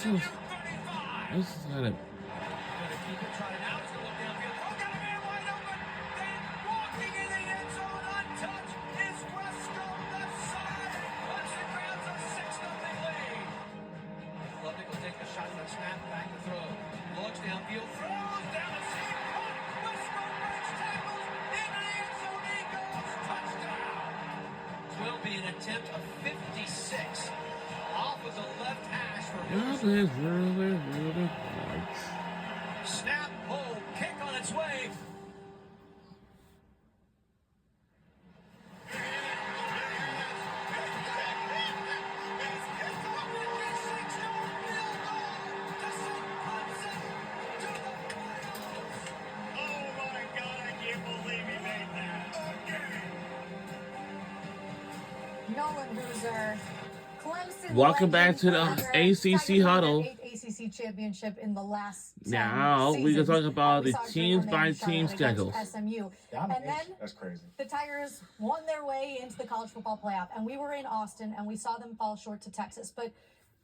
is kind of. Attempt of 56 off of the left hash for Really snap, hold, kick on its way. Welcome back to the ACC Huddle. ACC championship in the last 10 now we can talk about the teams by team schedules. SMU. And then that's crazy. The Tigers won their way into the college football playoff, and we were in Austin, and we saw them fall short to Texas. But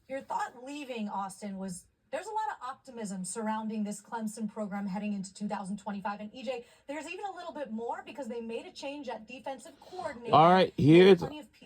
your thought leaving Austin was there's a lot of optimism surrounding this Clemson program heading into 2025. And EJ, there's even a little bit more because they made a change at defensive coordinator. All right, here's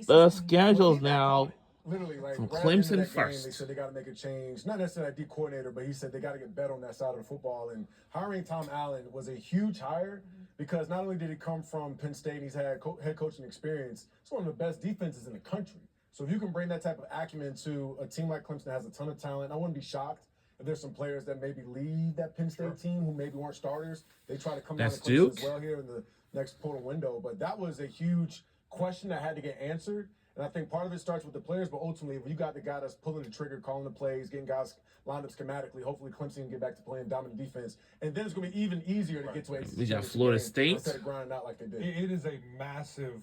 the schedules now. Literally, like from right Clemson game, first. They said they got to make a change. Not necessarily at D coordinator, but he said they got to get better on that side of the football. And hiring Tom Allen was a huge hire because not only did he come from Penn State, he's had head coaching experience. It's one of the best defenses in the country. So if you can bring that type of acumen to a team like Clemson that has a ton of talent, I wouldn't be shocked if there's some players that maybe lead that Penn State team who maybe weren't starters. They try to come down to Clemson as well here in the next portal window. But that was a huge question that had to get answered. And I think part of it starts with the players, but ultimately, if you got the guy that's pulling the trigger, calling the plays, getting guys lined up schematically, hopefully Clemson can get back to playing dominant defense. And then it's going to be even easier to get to ACC. We got Florida State. Instead of grinding out like they did. It is a massive,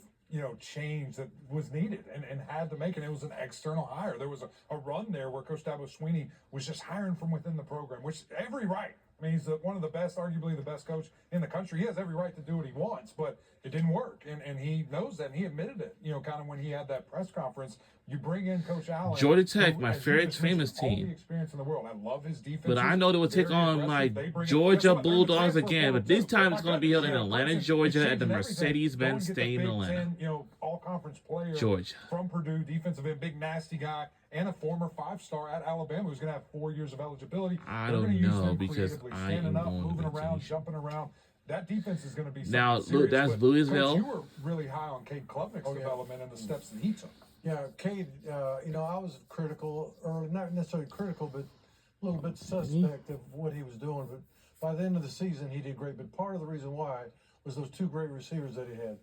change that was needed and had to make it. It was an external hire. There was a run there where Coach Dabo Swinney was just hiring from within the program, which every right. I mean, he's one of the best, arguably the best coach in the country. He has every right to do what he wants, but it didn't work. And he knows that, and he admitted it, kind of when he had that press conference. You bring in Coach Allen. Georgia Tech, my favorite famous all team. the experience in the world. I love his defense. But I know they will take on my Georgia Bulldogs again, but this time it's going to be held in Atlanta, Georgia at the Mercedes-Benz Stadium in Atlanta. All-conference player Georgia. From Purdue, defensive end, big nasty guy, and a former 5-star at Alabama who's going to have 4 years of eligibility. I don't know because I am standing up, going moving to around, jumping around. That defense is going to be now. Serious, that's Louisville. Coach, you were really high on Cade Klubnik's development and the steps that he took. Yeah, Cade. I was critical, or not necessarily critical, but a little bit suspect of what he was doing. But by the end of the season, he did great. But part of the reason why was those two great receivers that he had.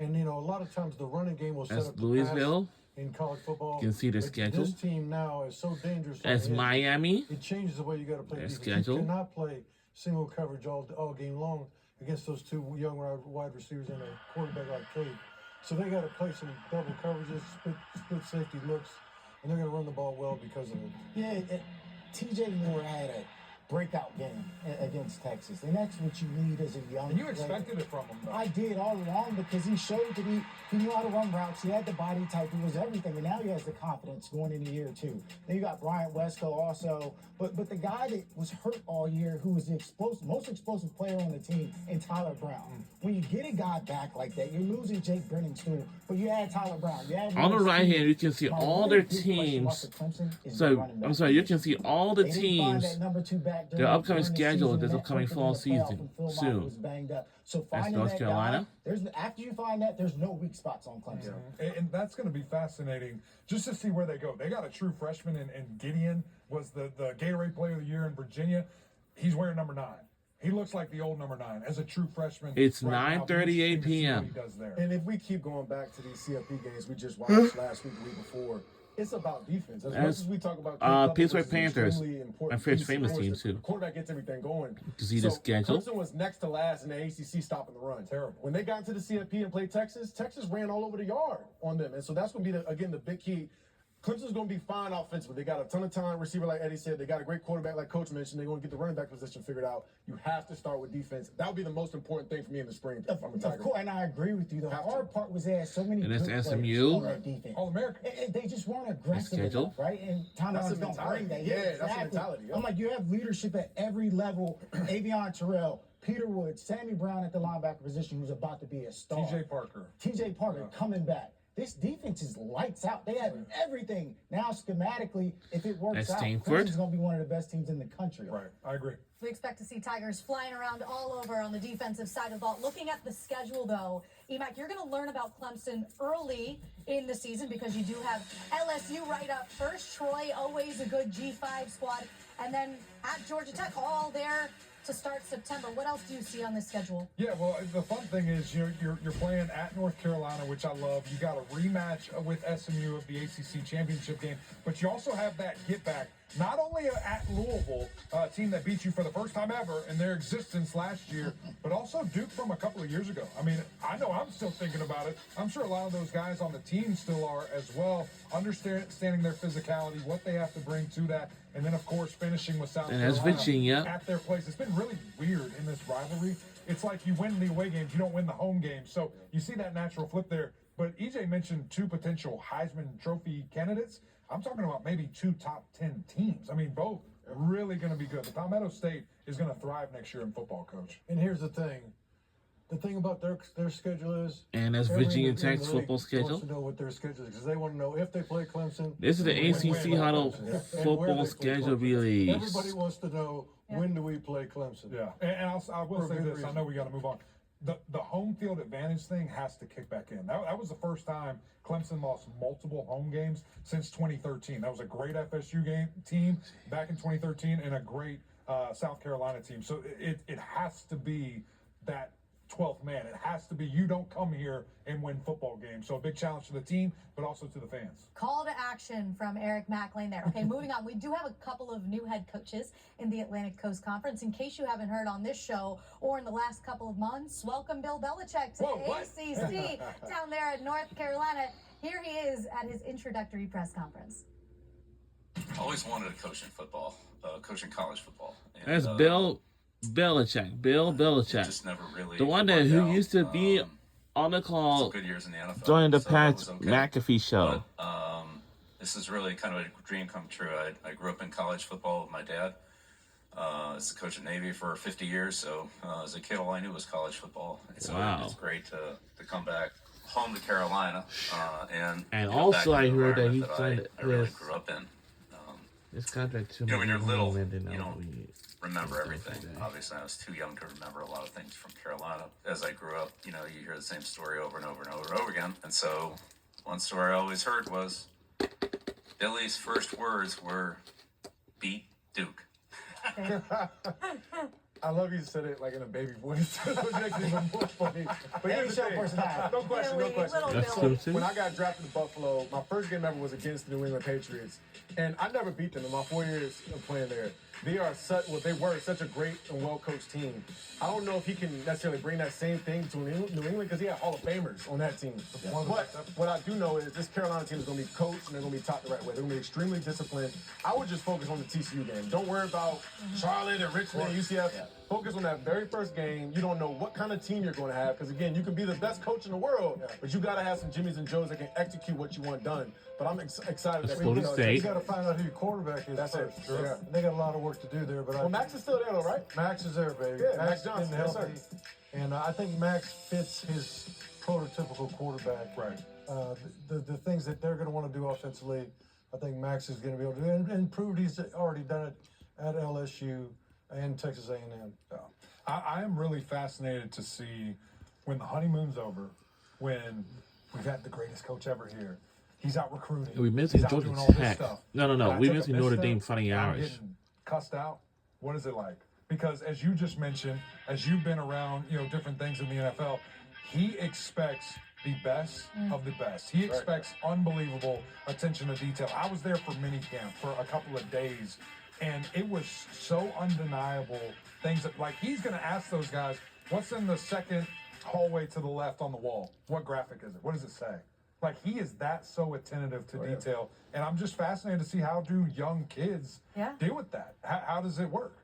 And, a lot of times the running game will set up Louisville. In college football. You can see their schedule. This team now is so dangerous. As Miami. It changes the way you got to play their defense. schedule. You cannot play single coverage all game long against those two young wide receivers and a quarterback like Cade. So they got to play some double coverages, split safety looks, and they're going to run the ball well because of it. Yeah, TJ Moore had a breakout game against Texas, and that's what you need as a young player. And you expected it from him, though. I did all along because he showed that he knew how to run routes. He had the body type. He was everything, and now he has the confidence going into year two. Then you got Bryant Wesco also, but the guy that was hurt all year, who was the most explosive player on the team, and Tyler Brown. When you get a guy back like that, you're losing Jake Brennan's too, but you add Tyler Brown. You add on the right hand, you can see all their teams. So I'm sorry, you can see all the teams. Their upcoming schedule this upcoming fall season soon. So that's finding North Carolina. After you find that, there's no weak spots on Clemson. Yeah. And that's going to be fascinating just to see where they go. They got a true freshman, and Gideon was the Gatorade Player of the Year in Virginia. He's wearing number 9. He looks like the old number 9 as a true freshman. It's 9:38 p.m. And if we keep going back to these CFP games we just watched last week, the week before, it's about defense. As much as we talk about Pittsburgh Panthers, my favorite famous team too. The quarterback gets everything going. To see the schedule. Clemson was next to last in the ACC stopping the run. Terrible. When they got into the CFP and played Texas, Texas ran all over the yard on them, and so that's going to be again the big key. Clemson's going to be fine offensively. They got a ton of talent, receiver like Eddie said. They got a great quarterback like Coach mentioned. They're going to get the running back position figured out. You have to start with defense. That would be the most important thing for me in the spring. Of course, and I agree with you. The hard part was they had so many And good it's players SMU. on that defense. All-American. They just weren't aggressive schedule. enough, right? And Tom That's Allen's the don't mentality. bring that. Yeah, exactly. that's the mentality, yeah. I'm like, you have leadership at every level. Avion Terrell, Peter Wood, Sammy Brown at the linebacker position, who's about to be a star. TJ Parker. TJ Parker coming back. This defense is lights out. They have everything. Now, schematically, if it works out, Stanford. Clemson's going to be one of the best teams in the country. Right. I agree. We expect to see Tigers flying around all over on the defensive side of the ball. Looking at the schedule, though, Emac, you're going to learn about Clemson early in the season because you do have LSU right up first. Troy, always a good G5 squad. And then at Georgia Tech, all there to start September. What else do you see on this schedule? Yeah, well, the fun thing is you're playing at North Carolina, which I love. You got a rematch with SMU of the ACC championship game, but you also have that get back. Not only at Louisville, a team that beat you for the first time ever in their existence last year, but also Duke from a couple of years ago. I mean, I know I'm still thinking about it. I'm sure a lot of those guys on the team still are as well, understanding their physicality, what they have to bring to that, and then, of course, finishing with South And that's Carolina Virginia. at their place. It's been really weird in this rivalry. It's like you win the away games, you don't win the home games. So you see that natural flip there. But EJ mentioned 2 potential Heisman Trophy candidates. I'm talking about maybe 2 top 10 teams. I mean, both really going to be good. The Palmetto State is going to thrive next year in football, Coach. And here's the thing. The thing about their schedule is, And that's every Virginia team in the Tech's league football wants schedule. to know what their schedule is because they want to know if they play Clemson. This is the and when they ACC play Huddle Clemson, and where football they play schedule Clemson. release. Everybody wants to know when do we play Clemson. Yeah, and I will For a say good this. I reason. know we got to move on. The home field advantage thing has to kick back in. That was the first time Clemson lost multiple home games since 2013. That was a great FSU team back in 2013 and a great South Carolina team. So it has to be that 12th man. It has to be you don't come here and win football games. So a big challenge to the team, but also to the fans. Call to action from Eric Macklin there. Okay, moving on. We do have a couple of new head coaches in the Atlantic Coast Conference. In case you haven't heard on this show or in the last couple of months, welcome Bill Belichick to ACC down there at North Carolina. Here he is at his introductory press conference. Always wanted to coach in football, coach in college football. And, That's Bill Belichick. Bill Belichick. Just never really The one worked who out. used to be on the Some call good years in the NFL. during the so Pat that was okay. McAfee show. But, this is really kind of a dream come true. I grew up in college football with my dad. As a coach at Navy for 50 years, so as a kid, all I knew was college football. So Wow. it's great to come back home to Carolina. And And you know, also back I in the heard that he environment signed I really this- grew up in. This contract too. You know, when you're little, and then you don't remember stuff everything. like that. Obviously, I was too young to remember a lot of things from Carolina. As I grew up, you know, you hear the same story over and over and over and over again. And so one story I always heard was Billy's first words were, beat Duke. I love you said it like in a baby voice. It makes it even more funny. But Hey, here's the show thing. personality. No question, no question. Little That's Billy. Clemson. When I got drafted to Buffalo, my first game ever was against the New England Patriots. And I never beat them in my 4 years of playing there. They were such a great and well-coached team. I don't know if he can necessarily bring that same thing to New England because he had Hall of Famers on that team. But what I do know is this Carolina team is going to be coached and they're going to be taught the right way. They're going to be extremely disciplined. I would just focus on the TCU game. Don't worry about Charlotte and Richmond and UCF. Focus on that very first game. You don't know what kind of team you're going to have because, again, you can be the best coach in the world, but you got to have some Jimmys and Joes that can execute what you want done. But I'm excited that Florida State. You got to find out who your quarterback is That's first. it. Sure. Yeah. They got a lot of work to do there, but Well, Max is still there, though, right? Max is there, baby. Yeah, Max Johnson, been yes, healthy, and I think Max fits his prototypical quarterback. Right. The things that they're going to want to do offensively, I think Max is going to be able to do, and proved he's already done it at LSU and Texas A&M. Yeah. I am really fascinated to see when the honeymoon's over, when we've had the greatest coach ever here. He's out recruiting. We missing He's out Georgia doing all this Tech. stuff. No. And I We take a missing Notre misstep, Dame Fighting and I'm Irish. getting cussed out. What is it like? Because as you just mentioned, as you've been around, different things in the NFL, he expects the best of the best. He expects unbelievable attention to detail. I was there for minicamp for a couple of days, and it was so undeniable. Things that, like, he's going to ask those guys, what's in the second hallway to the left on the wall? What graphic is it? What does it say? Like, he is that so attentive to detail. And I'm just fascinated to see how do young kids deal with that. How does it work?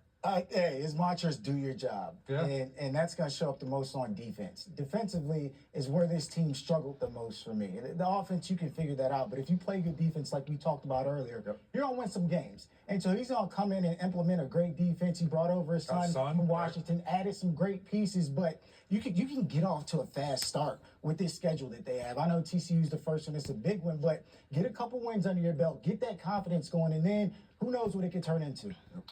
Hey, his mantra is do your job. Yeah. And that's going to show up the most on defense. Defensively is where this team struggled the most for me. The offense, you can figure that out. But if you play good defense like we talked about earlier, you're going to win some games. And so he's going to come in and implement a great defense. He brought over his son from Washington, added some great pieces. But you can get off to a fast start with this schedule that they have. I know TCU's the first one. It's a big one. But get a couple wins under your belt. Get that confidence going. And then who knows what it could turn into.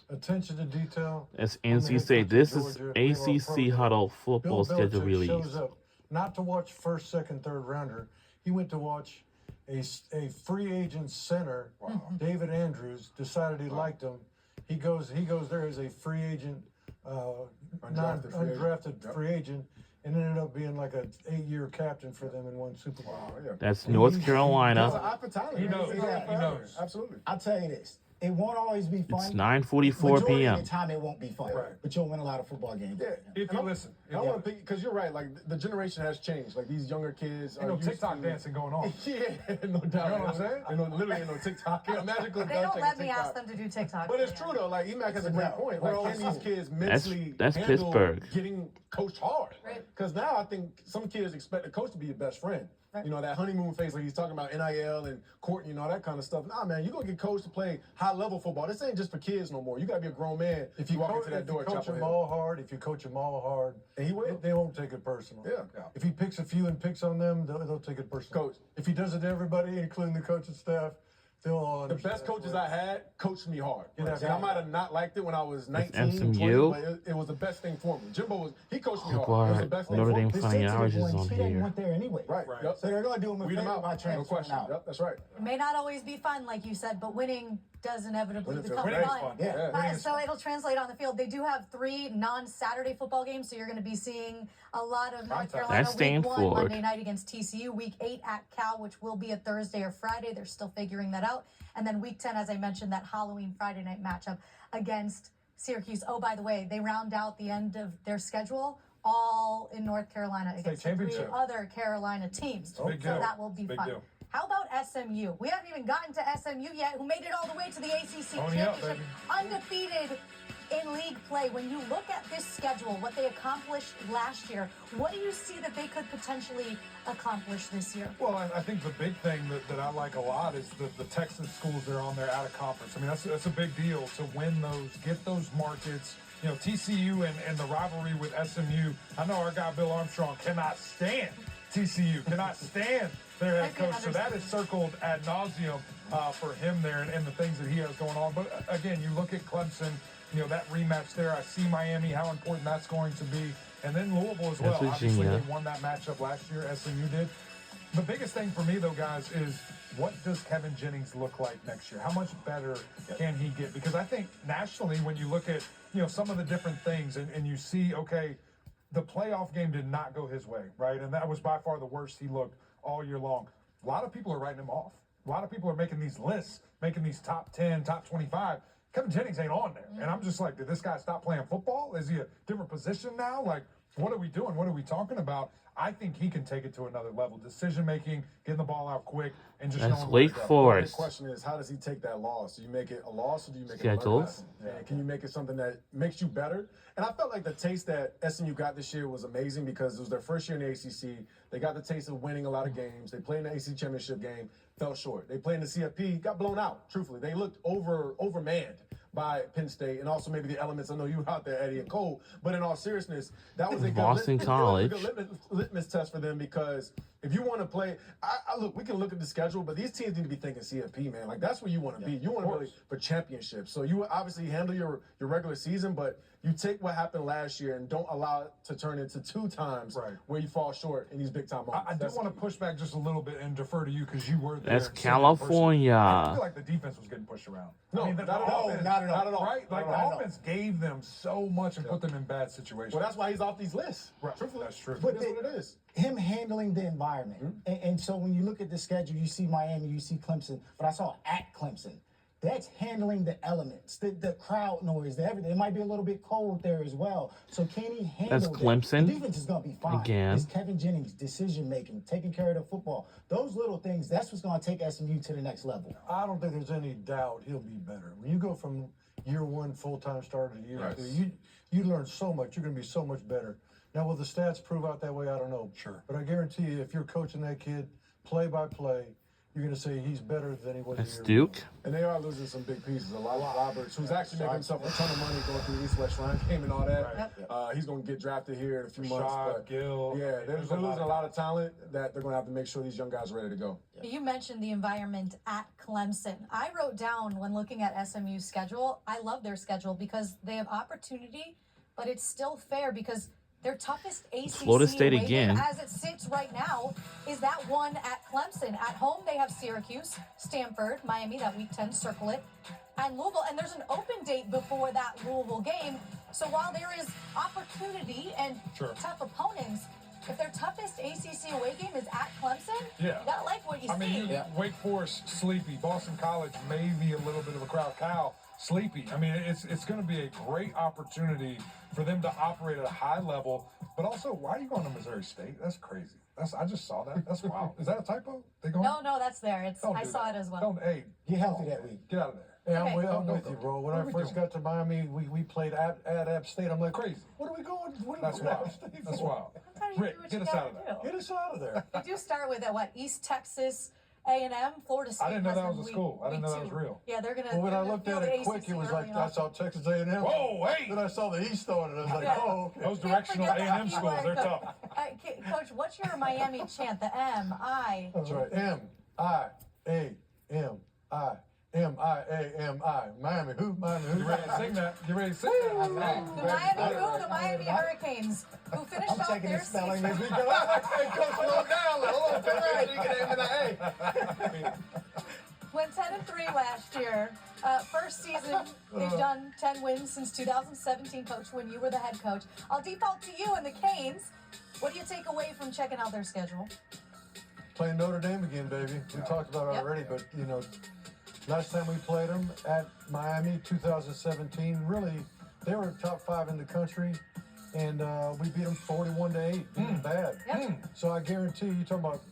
Attention to detail. As NC State, this is ACC Huddle football Bill schedule Belichick release. shows up not to watch first, second, third rounder. He went to watch a free agent center, David Andrews, decided he liked him. He goes there as a free agent, undrafted free agent, and ended up being like an 8-year captain for them and won Super Bowl. That's North Carolina. That's an eye for talent. He knows. Yeah, He knows. Absolutely. I'll tell you this. It won't always be fun. It's 9:44 Majority p.m. of the time, it won't be fun. But you'll win a lot of football games. Yeah. If you listen. I want to because you're right. Like the generation has changed. Like these younger kids. Ain't no used TikTok to, dancing going on. Yeah, no doubt. You know what I'm saying? You know, literally ain't no TikTok. Imagine Cliff They don't Belichick let and me TikTok. ask them to do TikTok. But it's true though. Like Emac has a great point. Like, can these kids mentally That's handle Pittsburgh. getting coached hard? Right. Because now I think some kids expect the coach to be your best friend. Right. You know, that honeymoon phase, like he's talking about NIL and court, you know, that kind of stuff. Nah, man, you're going to get coached to play high-level football. This ain't just for kids no more. You got to be a grown man if you walk into that door. If you coach them all hard, And he will. they won't take it personal. Yeah. If he picks a few and picks on them, they'll take it personal. Coach. If he does it to everybody, including the coaching staff, they'll all The understand. best coaches I had coached me hard. Yeah, And I might have not liked it when I was 19, SMU. 20, but it was the best thing for me. Jimbo he coached me hard. People It was are the best thing Notre for me. Dame The finding sensitive averages ones, on he didn't here. want there anyway. Right. Yep. So they're going to do him a Weed him favor out. by No transferring question. out. Yep, that's right. It may not always be fun, like you said, but winning does inevitably become Winning's fun. fun. Yeah. So it'll translate on the field. They do have 3 non-Saturday football games, so you're going to be seeing a lot of North Carolina. That's Week 1, Stanford. Monday night against TCU. Week 8 at Cal, which will be a Thursday or Friday. They're still figuring that out. And then Week 10, as I mentioned, that Halloween Friday night matchup against Syracuse. Oh, by the way, they round out the end of their schedule all in North Carolina against the 3 championship. other Carolina teams. So big deal. that will be Big fun. deal. How about SMU? We haven't even gotten to SMU yet, who made it all the way to the ACC Pony up, championship, baby. undefeated in league play. When you look at this schedule, what they accomplished last year, what do you see that they could potentially accomplish this year? Well, I think the big thing that I like a lot is the Texas schools that are on there out of conference. I mean, that's a big deal to win those, get those markets. You know, TCU and the rivalry with SMU. I know our guy Bill Armstrong cannot stand TCU, cannot stand their head coach. So that is circled ad nauseum for him there and the things that he has going on. But again, you look at Clemson, you know, that rematch there. I see Miami, how important that's going to be. And then Louisville as well. That's Obviously, Virginia. they won that matchup last year. SMU did. The biggest thing for me, though, guys, is what does Kevin Jennings look like next year? How much better can he get? Because I think nationally, when you look at, you know, some of the different things and you see, okay, the playoff game did not go his way, right? And that was by far the worst he looked all year long. A lot of people are writing him off. A lot of people are making these lists, making these top 10, top 25. Kevin Jennings ain't on there. And I'm just like, did this guy stop playing football? Is he a different position now? Like, what are we doing? What are we talking about? I think he can take it to another level. Decision-making, getting the ball out quick, and just That's knowing where to Wake go. The Forest. question is, how does he take that loss? Do you make it a loss or do you make it a Schedules. learning lesson? And can you make it something that makes you better? And I felt like the taste that SMU got this year was amazing because it was their first year in the ACC. They got the taste of winning a lot of games. They played in the ACC championship game, fell short. They played in the CFP, got blown out, truthfully. They looked overmanned by Penn State, and also maybe the elements. I know you out there, Eddie and Cole, but in all seriousness, that was a Boston good, College. good litmus test for them because if you want to play, look, we can look at the schedule, but these teams need to be thinking CFP, man. Like that's where you want to be. You want to play for championships. So you obviously handle your regular season, but you take what happened last year and don't allow it to turn into 2 times where you fall short in these big time moments. I do want to push back just a little bit and defer to you because you were there. That's and seen it in person. California. I feel like the defense was getting pushed around. No, I mean, the not at all. offense- Not at all. Right? Like Not the at all. offense gave them so much and put them in bad situations. Well, that's why he's off these lists. Right. Truthfully, That's true. But That's what it is. him handling the environment. And so when you look at the schedule, you see Miami, you see Clemson, but I saw at Clemson, That's handling the elements, the crowd noise, everything. It might be a little bit cold there as well. So can he handle That's that? Clemson. The defense is going to be fine. Again. It's Kevin Jennings, decision making, taking care of the football. Those little things, that's what's going to take SMU to the next level. I don't think there's any doubt he'll be better. When you go from year one full-time starter to year two, you learn so much. You're going to be so much better. Now, will the stats prove out that way? I don't know. Sure. But I guarantee you, if you're coaching that kid play by play, you're going to say he's better than he was. That's a year Duke. ago. And they are losing some big pieces. A lot of Roberts, who's actually making himself a ton of money going through the East-West Run game and all that. He's going to get drafted here in a few months. But Gill. yeah, they're losing a lot of talent that they're going to have to make sure these young guys are ready to go. You mentioned the environment at Clemson. I wrote down when looking at SMU's schedule, I love their schedule because they have opportunity, but it's still fair because their toughest ACC Florida State away game, again. as it sits right now, is that one at Clemson. At home, they have Syracuse, Stanford, Miami, that Week 10, circle it, and Louisville. And there's an open date before that Louisville game. So while there is opportunity and tough opponents, if their toughest ACC away game is at Clemson, you gotta like what you see. Wake Forest, sleepy. Boston College, maybe a little bit of a crowd. Cal, sleepy. I mean, it's going to be a great opportunity for them to operate at a high level. But also, why are you going to Missouri State? That's crazy. I just saw that. That's wild. Is that a typo? They going? No, that's there. I saw it as well. Hey, Get healthy that week. get out of there. Hey, Okay. I'm with you, bro. When I first got to Miami, we played at App State. I'm like, Crazy. What are we going? What are That's we going to wild. App State That's for? wild. Sometimes you Rick, do what get you us out gotta of there. do. Get us out of there. You do start with East Texas A&M, Florida State. I didn't know that has was a them school. I didn't week know that was 2. real. Yeah, they're gonna. Well, when they're I gonna looked feel at the it quick, ACC it was like early I on. saw Texas A&M. Whoa, hey! Then I saw the East on it. I was like, Yeah. oh, okay. Those Can't directional forget the A&M schools, keyword, they're Coach. tough. Coach, what's your Miami chant? The M-I. That's right. M-I-A-M-I. Miami who? Miami who? You ready to sing that? You ready to sing that? The Miami who? The Miami Hurricanes, who finished I'm off checking their the spelling season. as we go. Hey, Coach, slow down. Hold on, figure out you get M&I. Went 10-3 last year. First season, they've done 10 wins since 2017, Coach, when you were the head coach. I'll default to you and the Canes. What do you take away from checking out their schedule? Playing Notre Dame again, baby. We talked about it already, but, you know, last time we played them at Miami, 2017, really, they were top 5 in the country, and we beat them 41-8. Bad. Yep. So I guarantee you, talking about,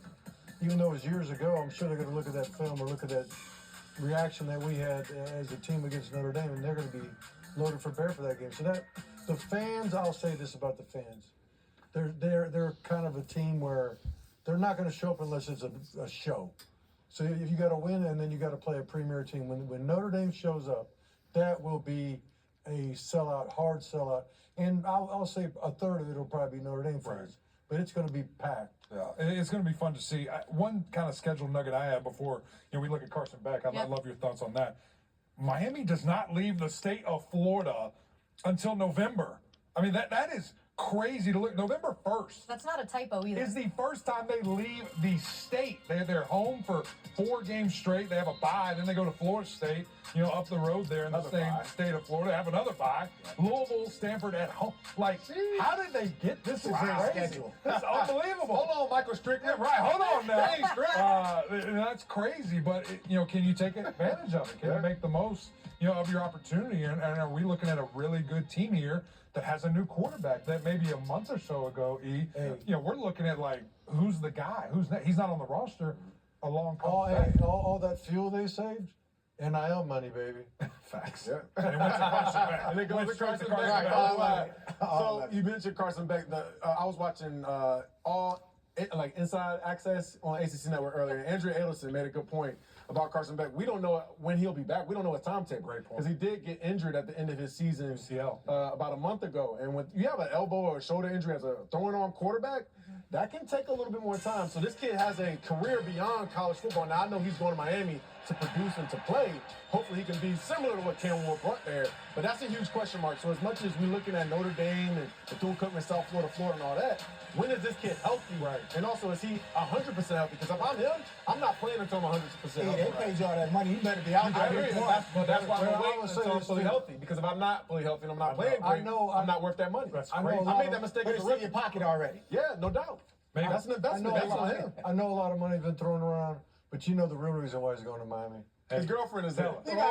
even though it was years ago, I'm sure they're going to look at that film or look at that reaction that we had as a team against Notre Dame, and they're going to be loaded for bear for that game. So that the fans, I'll say this about the fans, they're kind of a team where they're not going to show up unless it's a show. So if you got to win, and then you got to play a premier team. When Notre Dame shows up, that will be a sellout, hard sellout, and I'll say a third of it will probably be Notre Dame fans, but it's going to be packed. Yeah, it's going to be fun to see. One kind of scheduled nugget I had before, we look at Carson Beck. I'd love your thoughts on that. Miami does not leave the state of Florida until November. I mean, that is crazy to look. November 1st. That's not a typo either. Is the first time they leave the state. They're home for 4 games straight. They have a bye. Then they go to Florida State, up the road there in the same state of Florida. Have another bye. Louisville, Stanford at home. Like, how did they get this? This is their crazy. schedule. That's unbelievable. Hold on, Michael Strickland. Yeah, right. Hold on now. That's crazy. But, can you take advantage of it? Can you make the most, of your opportunity? And are we looking at a really good team here that has a new quarterback that maybe a month or so ago, we're looking at, like, who's the guy? Who's that? He's not on the roster. All that fuel they saved, NIL money, baby. Facts. Yeah. And it went to Carson Beck. And it goes to Carson Beck. Beck. So you mentioned Carson Beck. I was watching Inside Access on ACC Network earlier. And Andrea Adelson made a good point about Carson Beck. We don't know when he'll be back. We don't know his timetable. Great point. Because he did get injured at the end of his season UCL. about a month ago. And when you have an elbow or a shoulder injury as a throwing arm quarterback, that can take a little bit more time. So this kid has a career beyond college football. Now, I know he's going to Miami to produce and to play. Hopefully he can be similar to what Cam Ward brought there. But that's a huge question mark. So as much as we're looking at Notre Dame and Bethune-Cookman, South Florida, and all that, when is this kid healthy? Right. And also, is he 100% healthy? Because if I'm him, I'm not playing until I'm 100% Hey, healthy. they paid you all that money. You better be out I there. agree. That's why Well, I'm I waiting would say until I'm this fully too. healthy. Because if I'm not fully healthy and I'm not playing great, I'm not worth that money. That's I know crazy. a lot I made of- that mistake But as it's a in rookie. your pocket already. Yeah, no doubt. That's an investment. That's on him. I know a lot of money's been thrown around, but the real reason why he's going to Miami. His girlfriend is Tell there. us.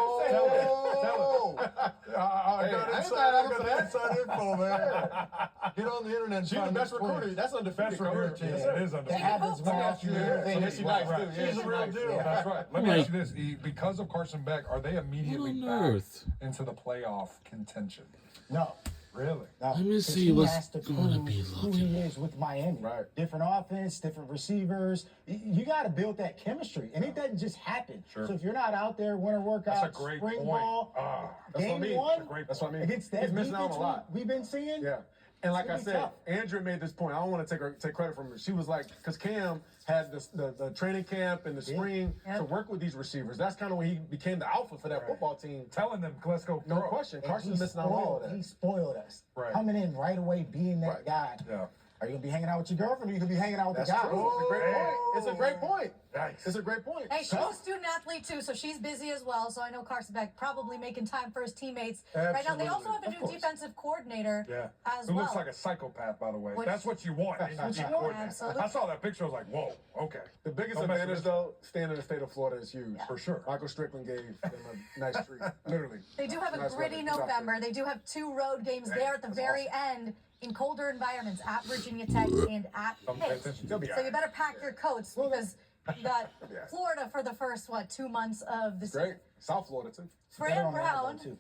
Oh, I Hey, got I ain't inside, mad at I him got for the that. inside info, man. Get on the internet and She's the find best those recruiter. twins. That's undefeated. Best recruiter coach. team. Yes, It sir. is She under. can happens coach. more Yeah, often than you yeah, think. she likes Right. to. Yeah, She's she a real likes to. deal. That's right. Let me Like- ask you this: because of Carson Beck, are they immediately What on back earth? into the playoff contention? No. Really? No, Let me 'cause see he what's has to gonna prove be who looking. he is with Miami. Right. Different offense, different receivers. You got to build that chemistry, and it doesn't just happen. Sure. So if you're not out there, winter workouts, That's a great spring point. ball, That's what I game mean. one That's a great That's what I mean. against that He's missing out on defense a lot. we've been seeing. Yeah. And like I It's gonna said, be tough. Andrea made this point. I don't want to take credit from her. She was like, because Cam had the training camp in the spring Yep. to work with these receivers. That's kind of when he became the alpha for that football team. Telling them, let's go. No pro. question. And Carson's he missing out on all of He that. spoiled us. Right. Coming in right away, being that Right. guy. Yeah. Are you gonna be hanging out with your girlfriend, or you gonna be hanging out with That's the guy? true. It's a great Hey. point. It's a great point. Yikes. It's a great point. Hey, she's a student athlete too, so she's busy as well. So I know Carson Beck probably making time for his teammates right now. They also have a Of new course. defensive coordinator Yeah. as Who well. looks like a psychopath, by the way. Which- That's what you want. in your Which you team want, coordinator. absolutely. I saw that picture. I was like, whoa, okay. The biggest Don't mess with advantage, this. though, staying in the state of Florida is huge. For sure. Michael Strickland gave them a nice treat, literally. They do have a Nice gritty weather. November. They do have 2 road games there at the That's very end in colder environments at Virginia Tech and at Don't pay Pitt. attention. They'll be So all you right. better pack your coats because you got Yeah. Florida for the first 2 months of the Great. season. South Florida, too. Better Fran on the elbow, Brown. too.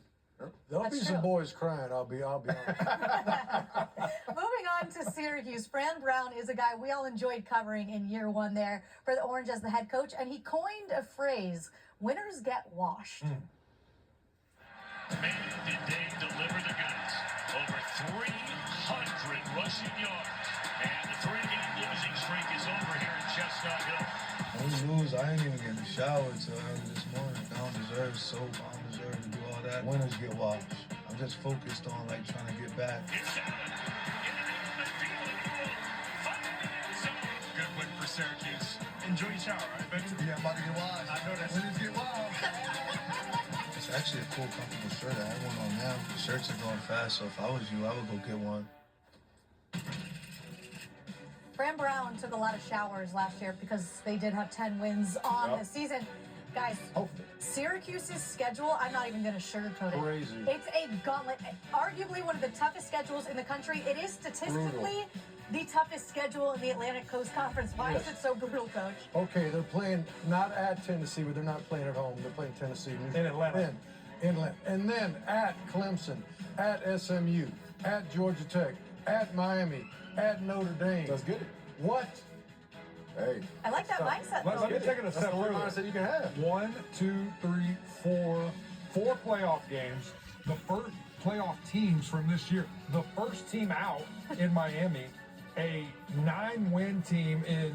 There'll That's be some true. boys crying. I'll be honest. Moving on to Syracuse, Fran Brown is a guy we all enjoyed covering in year 1 there for the Orange as the head coach, and he coined a phrase, winners get washed. Man, did they deliver the goods. Over 300 rushing yards. And the 3-game losing streak is over here in Chestnut Hill. When we lose, I ain't even get in the shower till early this morning. I don't deserve soap. I don't deserve to do all that. Winners get washed. I'm just focused on trying to get back. It's Allen. In and out of the field and goal. Find the end zone. Good win for Syracuse. Enjoy your shower, I bet you. Yeah, I'm about to get wild. I know that's Winners get wild. It's actually a cool, comfortable shirt. I have one on now. The shirts are going fast, so if I was you, I would go get one. Fran Brown took a lot of showers last year because they did have 10 wins on the season. Guys, Hopefully. Syracuse's schedule, I'm not even going to sugarcoat it. Crazy. It's a gauntlet. Arguably one of the toughest schedules in the country. It is statistically the toughest schedule in the Atlantic Coast Conference. Why is it so brutal, Coach? Okay, they're playing not at Tennessee, but they're not playing at home. They're playing Tennessee. In Atlanta. Then, in Atlanta. And then at Clemson, at SMU, at Georgia Tech, at Miami, at Notre Dame. Let's get it. What? Hey, I like that mindset, Let though. me take it a that's step the only further. mindset you can have. 1, 2, 3, 4 playoff games. The first playoff teams from this year. The first team out in Miami, a 9-win team in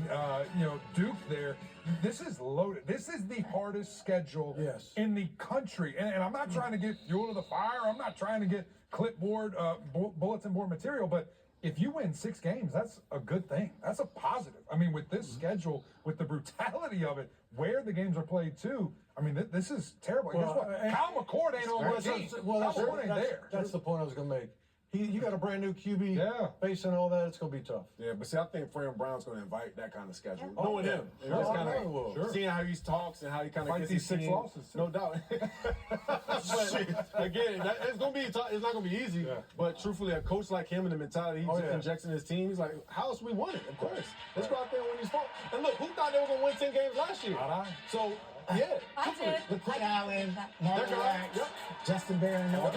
Duke there. This is loaded. This is the hardest schedule Yes. in the country. And I'm not trying to get fuel to the fire. I'm not trying to get clipboard, bulletin board material, but if you win 6 games, that's a good thing. That's a positive. I mean, with this schedule, with the brutality of it, where the games are played too, I mean, this is terrible. And guess Well, what? and- Kyle McCord ain't on the Well, team. that's, Kyle McCord ain't there. that's the point I was going to make. You got a brand new QB. Yeah. Facing all that, it's going to be tough. Yeah, but see, I think Fran Brown's going to invite that kind of schedule. Yeah. Knowing yeah. him. And Sure. just I kind know he will. of Sure. seeing how he talks and how he kind of Fight gets these his 6 team. losses, too. No doubt. But again, it's going to be tough. It's not going to be easy. Yeah. But truthfully, a coach like him and the mentality he yeah. injects in his team, he's like, how else we won it? Of course. Let's go out there and win these four. And look, who thought they were going to win 10 games last year? Not I. So, yeah. I truthfully. did. Look, Quinn I Allen, did that. Mark They're Wax, gone. Yep. Justin Barron, Yep.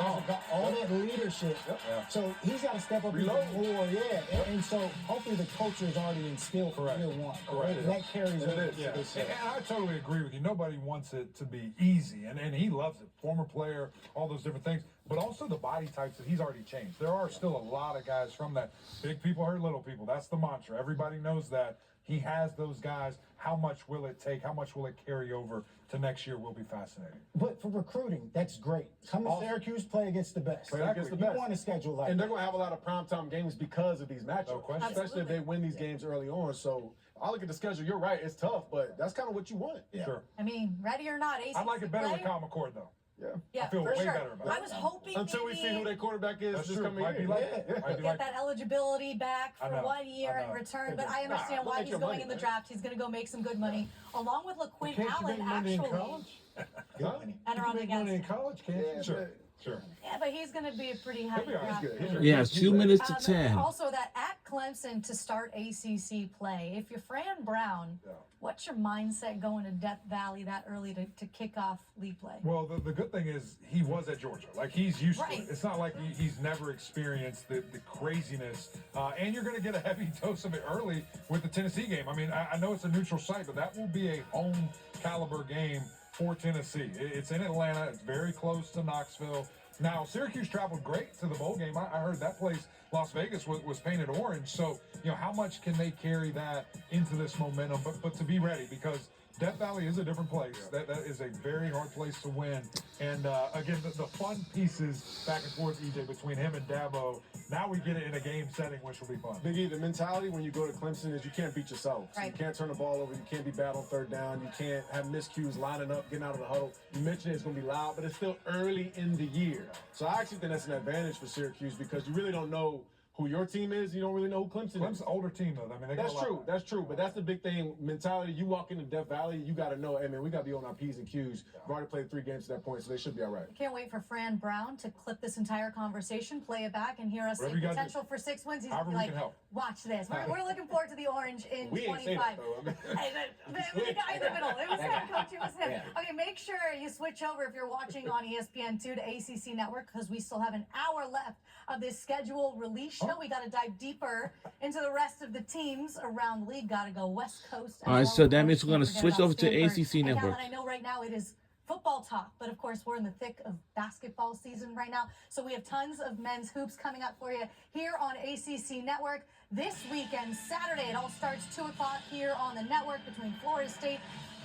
all that leadership. Yep. Yeah. So he's got to step up Reload. even more, yeah. And so hopefully the culture is already instilled from Correct. year one. Correct. And that carries It over is. to Yeah, this and year. I totally agree with you. Nobody wants it to be easy, and he loves it. Former player, all those different things, but also the body types that he's already changed. There are still a lot of guys from that. Big people hurt little people. That's the mantra. Everybody knows that. He has those guys. How much will it take? How much will it carry over to next year will be fascinating. But for recruiting, that's great. Come to Awesome. Syracuse, play against the best. Play against the You best. want a schedule like And they're that. going to have a lot of primetime games because of these matchups. No question. Especially if they win these games early on. So I look at the schedule. You're right. It's tough, but that's kind of what you want. Yeah. Sure. I mean, ready or not, ACC I like it better play? with Kyle McCord, though. Yeah. Yeah, I feel for way sure. better about I it. was hoping Until we maybe see who their quarterback is That's this true. coming Might be year. like Yeah. it. Might be get like that eligibility back I for know. 1 year I in know. return, but I understand Nah, why make he's your going money, in the man. draft. He's going to go make some good money, along with LaQuint Can't you Allen, make money in actually. college? Huh? Enter on You the make money in against. college, can't you? Sure. Sure. Yeah, but he's going to be a pretty high He'll be all right. draft He's good. pick. He's Yeah, 2 minutes to 10. Also, that at Clemson to start ACC play. If you're Fran Brown, Yeah. what's your mindset going to Death Valley that early to kick off league play? Well, the good thing is he was at Georgia. Like, he's used to Right. it. It's not like he's never experienced the craziness. And you're going to get a heavy dose of it early with the Tennessee game. I mean, I know it's a neutral site, but that will be a home caliber game for Tennessee. It's in Atlanta. It's very close to Knoxville. Now, Syracuse traveled great to the bowl game. I heard that place, Las Vegas, was painted orange. So, how much can they carry that into this momentum? But to be ready, because Death Valley is a different place. That is a very hard place to win. And, again, the fun pieces back and forth, EJ, between him and Dabo, now we get it in a game setting, which will be fun. Big E, the mentality when you go to Clemson is you can't beat yourself. So Right. you can't turn the ball over. You can't be bad on third down. You can't have miscues lining up, getting out of the huddle. You mentioned it's going to be loud, but it's still early in the year. So I actually think that's an advantage for Syracuse because you really don't know who your team is. You don't really know who Clemson is. Clemson's an older team, though. I mean, they got That's a lot true. of- That's true. But that's the big thing. Mentality. You walk into Death Valley, you got to know, hey, man, we got to be on our P's and Q's. We've already played 3 games to that point, so they should be all right. Can't wait for Fran Brown to clip this entire conversation, play it back, and hear us say Whatever you gotta potential for 6 wins. He's However we like, can help. watch this. We're looking forward to the orange in We ain't say 25. that, though. I mean- The guy in the middle. It was him, Coach. It was him. Okay, make sure you switch over if you're watching on ESPN2 to ACC Network because we still have an hour left of this schedule release show. We got to dive deeper into the rest of the teams around the league. Got to go West Coast. All right, so that means we're going to switch over to ACC And Network. Alan, I know right now it is football talk, but of course we're in the thick of basketball season right now. So we have tons of men's hoops coming up for you here on ACC Network. This weekend, Saturday, it all starts 2 o'clock here on the network between Florida State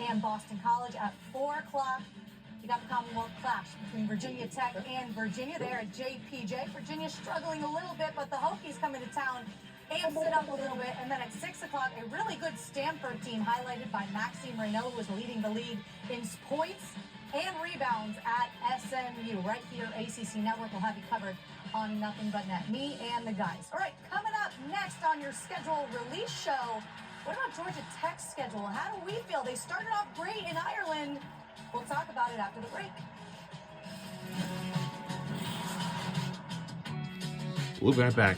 and Boston College. At 4 o'clock, you got the Commonwealth Clash between Virginia Tech and Virginia there at JPJ. Virginia's struggling a little bit, but the Hokies coming to town amps it up a little bit. And then at 6 o'clock, a really good Stanford team highlighted by Maxime Renaud, who is leading the league in points and rebounds at SMU. Right here, ACC Network will have you covered on Nothing But Net. Me and the guys. All right, coming up next on your schedule release show, what about Georgia Tech's schedule? How do we feel? They started off great in Ireland. We'll talk about it after the break. We'll be right back.